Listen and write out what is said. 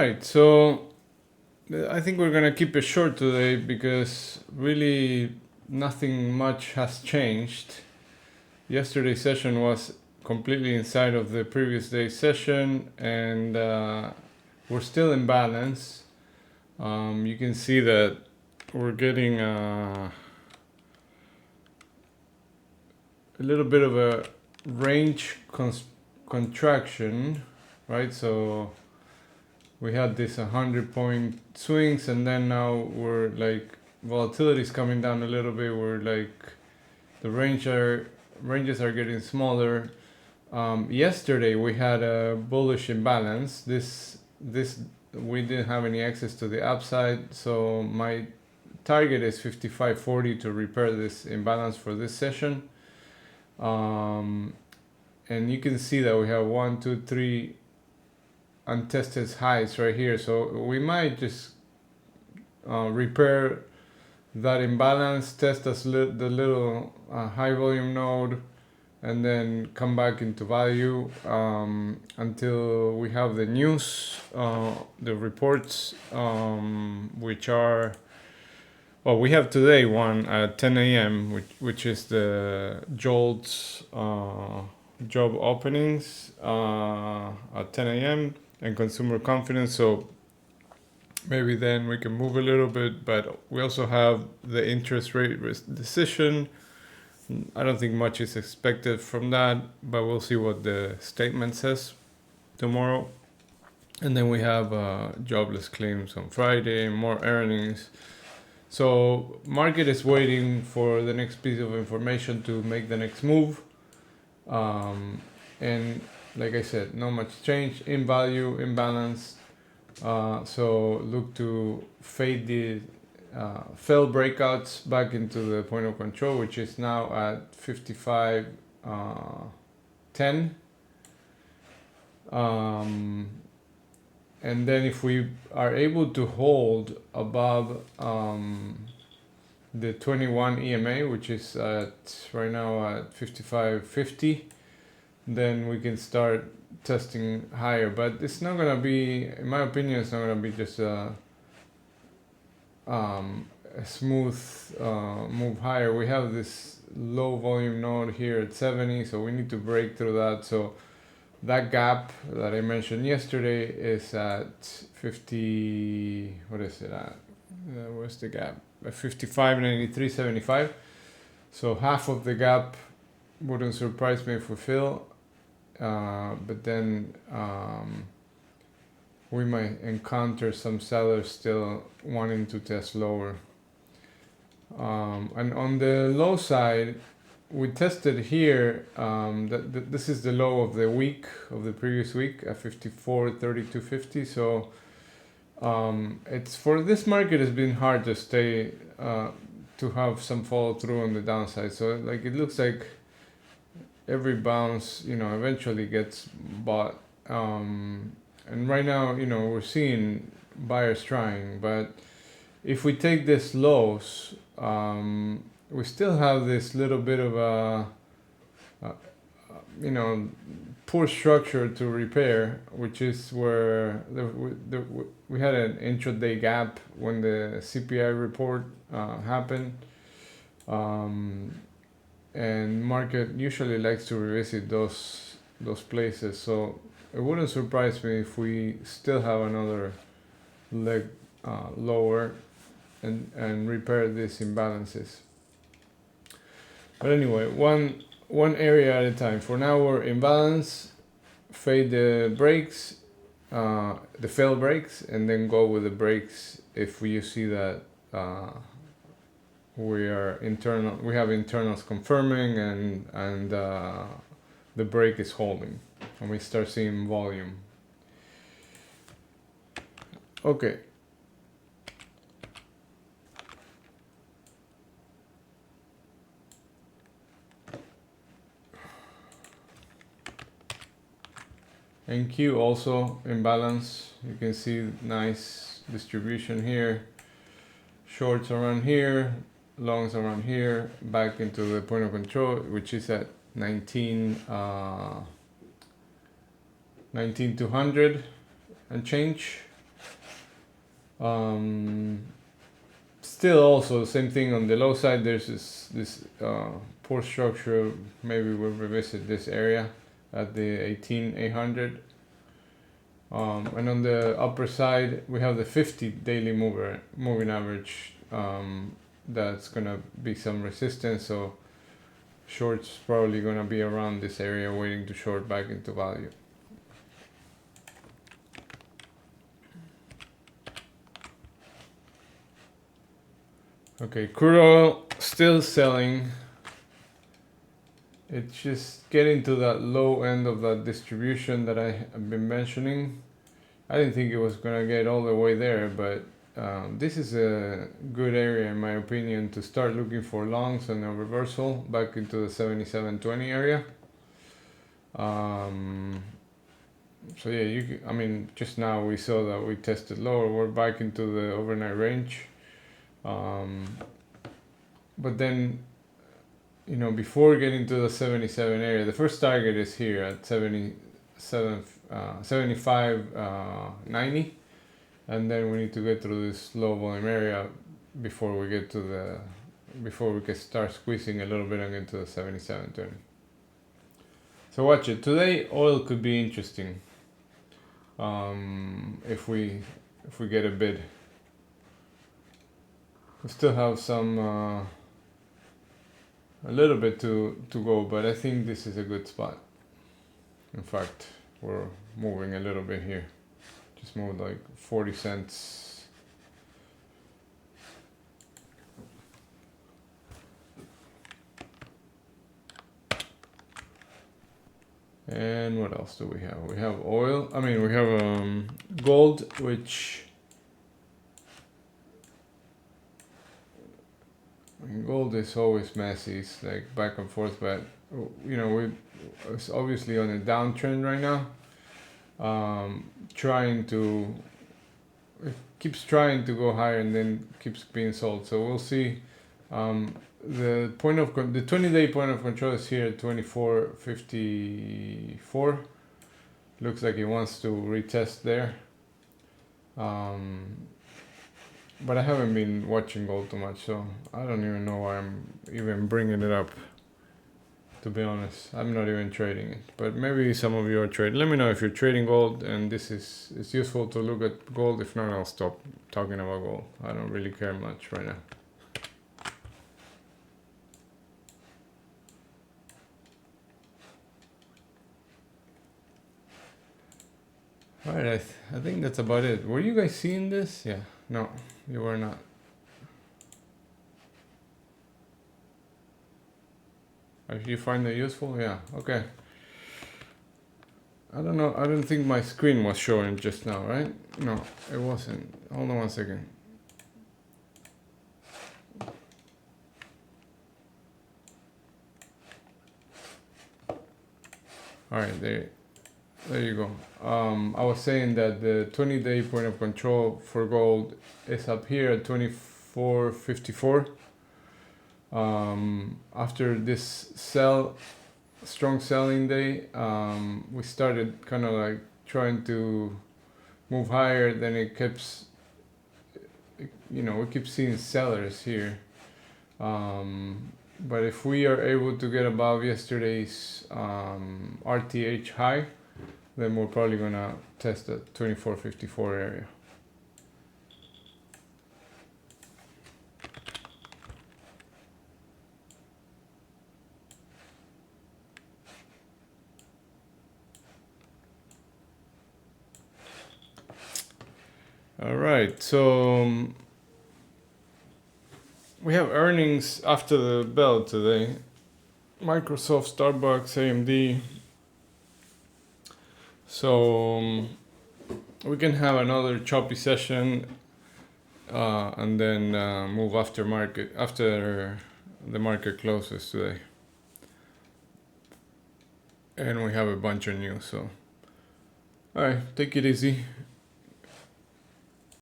right, so I think we're gonna keep it short today because really nothing much has changed. Yesterday's session was completely inside of the previous day's session, and we're still in balance. You can see that we're getting a little bit of a range contraction, right? So we had this 100-point swings, and then now we're like volatility is coming down a little bit. We're like the ranges are getting smaller. Yesterday we had a bullish imbalance. This we didn't have any access to the upside, so my target is 55.40 to repair this imbalance for this session. And you can see that we have 1, 2, 3 untested highs right here, so we might just repair that imbalance, test the little high volume node, and then come back into value until we have the news, the reports, which are, well, we have today one at 10 a.m., which is the JOLTS job openings at 10 a.m. and consumer confidence. So maybe then we can move a little bit, but we also have the interest rate decision. I don't think much is expected from that, but we'll see what the statement says tomorrow. And then we have jobless claims on Friday, more earnings. So market is waiting for the next piece of information to make the next move. And like I said, not much change in value, imbalance. So look to fade the failed breakouts back into the point of control, which is now at 55.10. And then if we are able to hold above the 21 EMA, which is right now at 55.50, then we can start testing higher. But it's not gonna be, in my opinion, it's not gonna be just a smooth move higher. We have this low volume node here at 70, so we need to break through that. So that gap that I mentioned yesterday is at 50, what is it at? Where's the gap? At 55.93.75. So half of the gap wouldn't surprise me if we fill. But then we might encounter some sellers still wanting to test lower. And on the low side, we tested here, this is the low of the week, of the previous week at 54.32.50. So it's, for this market, it's been hard to stay, to have some follow through on the downside. So like it looks like every bounce, eventually gets bought. And right now, we're seeing buyers trying, but if we take this lows, we still have this little bit of a, poor structure to repair, which is where we had an intraday gap when the CPI report happened. And market usually likes to revisit those places. So it wouldn't surprise me if we still have another leg lower and repair these imbalances. But anyway, one area at a time. For now, we're in balance. Fade the breaks, the failed breaks, and then go with the breaks if you see that we have internals confirming and the break is holding, and we start seeing volume. Okay. NQ also in balance. You can see nice distribution here. Shorts around here, longs around here, back into the point of control, which is at 19,200 and change. Still also the same thing on the low side. There's this poor structure. Maybe we'll revisit this area at the 18,800. And on the upper side, we have the 50 daily moving average. That's gonna be some resistance. So shorts probably gonna be around this area, waiting to short back into value. Okay, crude oil still selling. It's just getting to that low end of that distribution that I have been mentioning. I didn't think it was gonna get all the way there, but this is a good area in my opinion to start looking for longs and a reversal back into the 77.20 area. So yeah, I mean, just now we saw that we tested lower. We're back into the overnight range. But then, you know, before getting to the 77 area, the first target is here at 75.90, and then we need to get through this low volume area before we get to before we can start squeezing a little bit and get to the 77.20. So watch it. Today oil could be interesting if we get a bid. We still have some a little bit to go, but I think this is a good spot. In fact, we're moving a little bit here. Just moved like 40 cents. And what else do we have? We have oil. I mean, we have gold, which gold is always messy. It's like back and forth, but you know, it's obviously on a downtrend right now. It keeps trying to go higher and then keeps being sold. So we'll see. The 20-day point of control is here at 24.54. Looks like it wants to retest there. But I haven't been watching gold too much, so I don't even know why I'm even bringing it up. To be honest, I'm not even trading it, but maybe some of you are trading. Let me know if you're trading gold and it's useful to look at gold. If not, I'll stop talking about gold. I don't really care much right now. All right, I think that's about it. Were you guys seeing this? Yeah, no, you were not. If you find it useful, yeah, okay. I don't know, I don't think my screen was showing just now, right? No, it wasn't. Hold on one second. All right, there you go. I was saying that the 20-day point of control for gold is up here at 24.54. After this strong selling day, we started kind of like trying to move higher. Then it keeps, you know, we keep seeing sellers here. But if we are able to get above yesterday's RTH high, then we're probably gonna test the 24.54 area. All right, so we have earnings after the bell today. Microsoft, Starbucks, AMD. So we can have another choppy session and then move after the market closes today. And we have a bunch of news, so all right, take it easy.